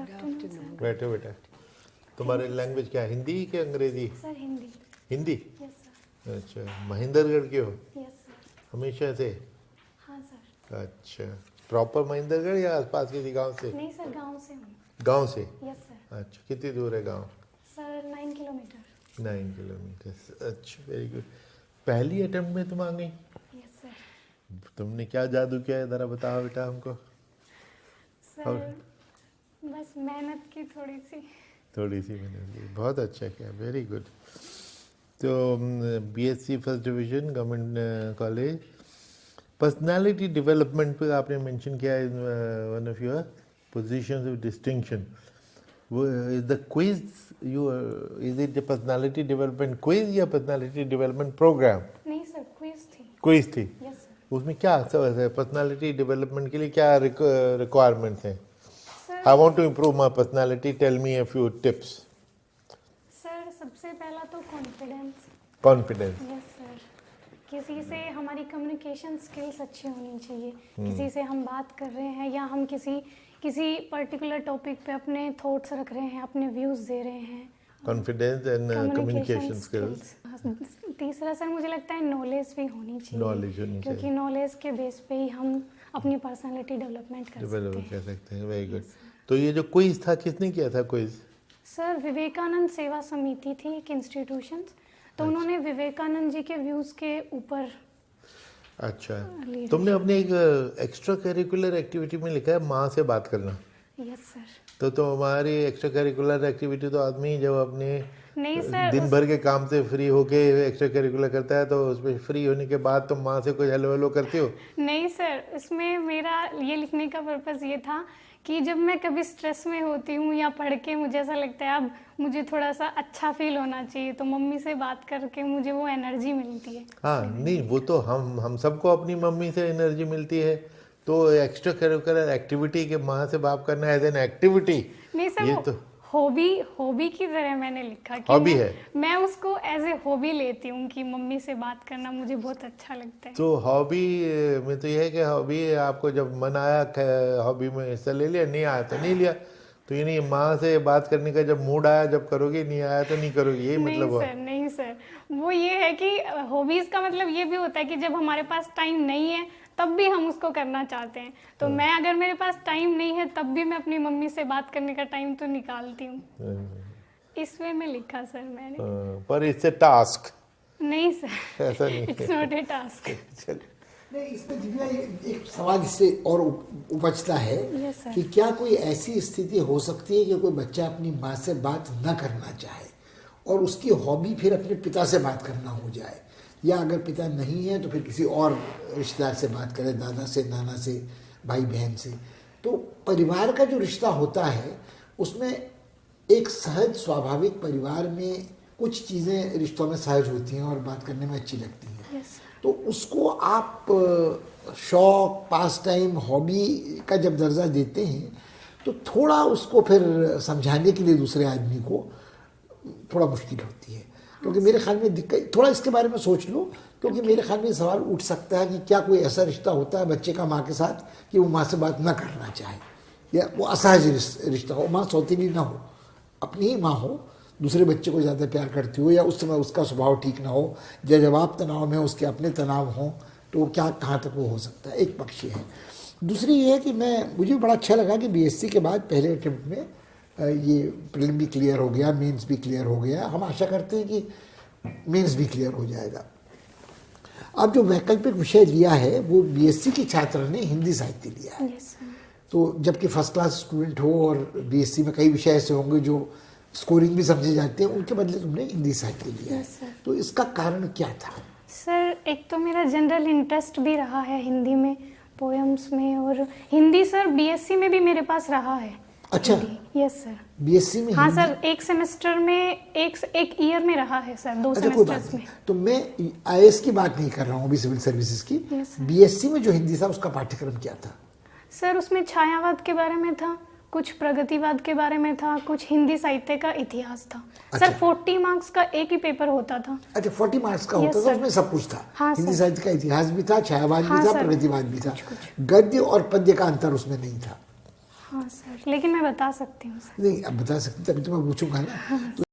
Afternoon बैठो बेटा। तुम्हारी लैंग्वेज क्या है, हिंदी कि अंग्रेजी? Sir. Hindi. Hindi. Yes sir. अच्छा, महेंद्रगढ़ के हो यस सर। हमेशा से? हाँ सर। अच्छा, प्रॉपर महेंद्रगढ़ या आसपास किसी गांव से? नहीं सर, गांव से हूँ। गांव से? Yes sir. अच्छा, कितनी दूर है गांव? Sir 9 kilometre. 9 किलोमीटर। अच्छा, वेरी गुड। पहली अटेम्प्ट में तुम आ गई? Yes sir. तुमने क्या जादू किया है, जरा बताओ बेटा हमको। सर बस मेहनत की थोड़ी सी मैंने, बहुत अच्छा किया, वेरी गुड। तो BSc first division government college. Personality development पे आपने मेंशन किया है one of your positions of distinction. वो is the quiz you, is it the personality development quiz या पर्सनालिटी डेवलपमेंट प्रोग्राम? नहीं सर, क्विज थी। Quiz थी। Yes sir. उसमें क्या पर्सनालिटी डेवलपमेंट के लिए क्या रिक्वायरमेंट्स हैं? Sir I want to improve my personality. Tell me a few tips. Sir सबसे पहला तो कॉन्फिडेंस। Confidence. Yes sir. किसी से हमारी कम्युनिकेशन स्किल्स अच्छी होनी चाहिए। किसी से हम बात कर रहे हैं या हम किसी पर्टिकुलर टॉपिक पे अपने थॉट्स रख रहे हैं, अपने व्यूज़ दे रहे हैं। Confidence and communication skills. तीसरा सर मुझे लगता है नॉलेज भी होनी चाहिए। Knowledge होनी क्योंकि चाहिए। नॉलेज के बेस पे ही हम अपनी पर्सनालिटी डेवलपमेंट कर सकते Develop हैं। कर सकते हैं, वेरी गुड। तो ये जो क्विज था, किसने किया था क्विज? सर विवेकानंद सेवा समिति थी एक इंस्टीट्यूशन, तो उन्होंने विवेकानंद जी के व्यूज़ के ऊपर। अच्छा, Leadership. तुमने अपने एक एक्स्ट्रा करिकुलर एक्टिविटी में लिखा है माँ से बात करना। Yes sir. तो तुम्हारी एक्स्ट्रा करिकुलर एक्टिविटी तो आदमी जब अपने नहीं सर, दिन भर के काम से फ्री होके एक्स्ट्रा करिकुलर करता है, तो उसमें फ्री होने के बाद तुम माँ से कुछ हेलो हेलो करती हो? नहीं सर, इसमें मेरा ये लिखने का पर्पस ये था कि जब मैं कभी स्ट्रेस में होती हूँ या पढ़ के मुझे ऐसा लगता है अब मुझे थोड़ा सा अच्छा फील होना चाहिए, तो मम्मी से बात करके मुझे वो एनर्जी मिलती है। हाँ, नहीं वो तो हम सबको अपनी मम्मी से एनर्जी मिलती है। तो एक्स्ट्रा करिकुलर एक्टिविटी के माँ से बात करना एज एन एक्टिविटी, नहीं सर, ये वो तो हॉबी की तरह मैंने लिखा कि हॉबी है। मैं उसको एज ए हॉबी लेती हूँ कि मम्मी से बात करना मुझे बहुत अच्छा लगता है। तो हॉबी में तो ये है कि हॉबी आपको जब मन आया हॉबी में हिस्सा ले लिया, नहीं आया तो नहीं लिया। तो ये नहीं, माँ से बात करने का जब मूड आया जब करोगे, नहीं आया तो नहीं करोगे, यही मतलब हुआ? नहीं सर, वो ये है कि हॉबीज का मतलब ये भी होता है कि जब हमारे पास टाइम नहीं है तब भी हम उसको करना चाहते हैं। तो मैं अगर मेरे पास टाइम नहीं है तब भी मैं अपनी मम्मी से बात करने का टाइम तो निकालती हूँ। इस वे में लिखा सर मैंने। पर इससे टास्क नहीं सर, ऐसा नहीं इट्स नॉट ए टास्क। नहीं, इसमें दिव्या एक सवाल इससे और उपजता है Yes, sir. कि क्या कोई ऐसी स्थिति हो सकती है कि कोई बच्चा अपनी माँ से बात न करना चाहे और उसकी हॉबी फिर अपने पिता से बात करना हो जाए, या अगर पिता नहीं है तो फिर किसी और रिश्तेदार से बात करे, दादा से, नाना से, भाई बहन से। तो परिवार का जो रिश्ता होता है उसमें एक सहज स्वाभाविक परिवार में कुछ चीज़ें रिश्तों में सहज होती हैं और बात करने में अच्छी लगती हैं। Yes, तो उसको आप शौक, पास टाइम, हॉबी का जब दर्जा देते हैं तो थोड़ा उसको फिर समझाने के लिए दूसरे आदमी को थोड़ा मुश्किल होती है। क्योंकि मेरे ख्याल में दिक्कत, थोड़ा इसके बारे में सोच लो, क्योंकि मेरे ख्याल में सवाल उठ सकता है कि क्या कोई ऐसा रिश्ता होता है बच्चे का माँ के साथ कि वो माँ से बात न करना चाहे, या वो असहज रिश्ता हो, माँ सौतेली ना हो, अपनी ही माँ हो, दूसरे बच्चे को ज़्यादा प्यार करती हो, या उस समय उसका स्वभाव ठीक ना हो, या जब आप तनाव में उसके अपने तनाव हों, तो क्या कहाँ तक वो हो सकता है। एक पक्ष है। दूसरी ये है कि मुझे बड़ा अच्छा लगा कि बीएससी के बाद पहले अटेम्प्ट में ये प्रीलिम भी क्लियर हो गया, मेंस भी क्लियर हो गया। हम आशा करते हैं कि मेंस भी क्लियर हो जाएगा। अब जो वैकल्पिक विषय लिया है वो बीएससी की छात्र ने हिंदी साहित्य लिया है। Yes, sir. तो जबकि फर्स्ट क्लास स्टूडेंट हो और बीएससी में कई विषय ऐसे होंगे जो स्कोरिंग भी समझे जाते हैं, उनके बदले तुमने हिंदी साहित्य लिया है। Yes, sir. तो इसका कारण क्या था? सर एक तो मेरा जनरल इंटरेस्ट भी रहा है हिंदी में, पोएम्स में, और हिंदी सर बीएससी में भी मेरे पास रहा है। अच्छा। Yes sir. बीएससी में हाँ हिंदी? सर, एक सेमेस्टर में एक ईयर में रहा है सर, 2 अच्छा, कोई बात सेमेस्टर्स नहीं। में। तो मैं आईएएस की बात नहीं कर रहा हूँ अभी, सिविल सर्विसेज की। Yes, sir. बीएससी में जो हिंदी था उसका पाठ्यक्रम क्या था? सर उसमें छायावाद के बारे में था, कुछ प्रगतिवाद के बारे में था, कुछ हिंदी साहित्य का इतिहास था। अच्छा। सर 40 मार्क्स का एक ही पेपर होता था। अच्छा, 40 मार्क्स का Yes, होता था, sir. उसमें सब कुछ था। हाँ, हिंदी sir. साहित्य का इतिहास भी था, छायावाद हाँ, भी था, sir. प्रगतिवाद भी था। कुछ। गद्य और पद्य का अंतर उसमें नहीं था। हाँ सर, लेकिन मैं बता सकती हूँ सर। नहीं, अब बता सकते तभी तो मैं पूछूंगा ना। तो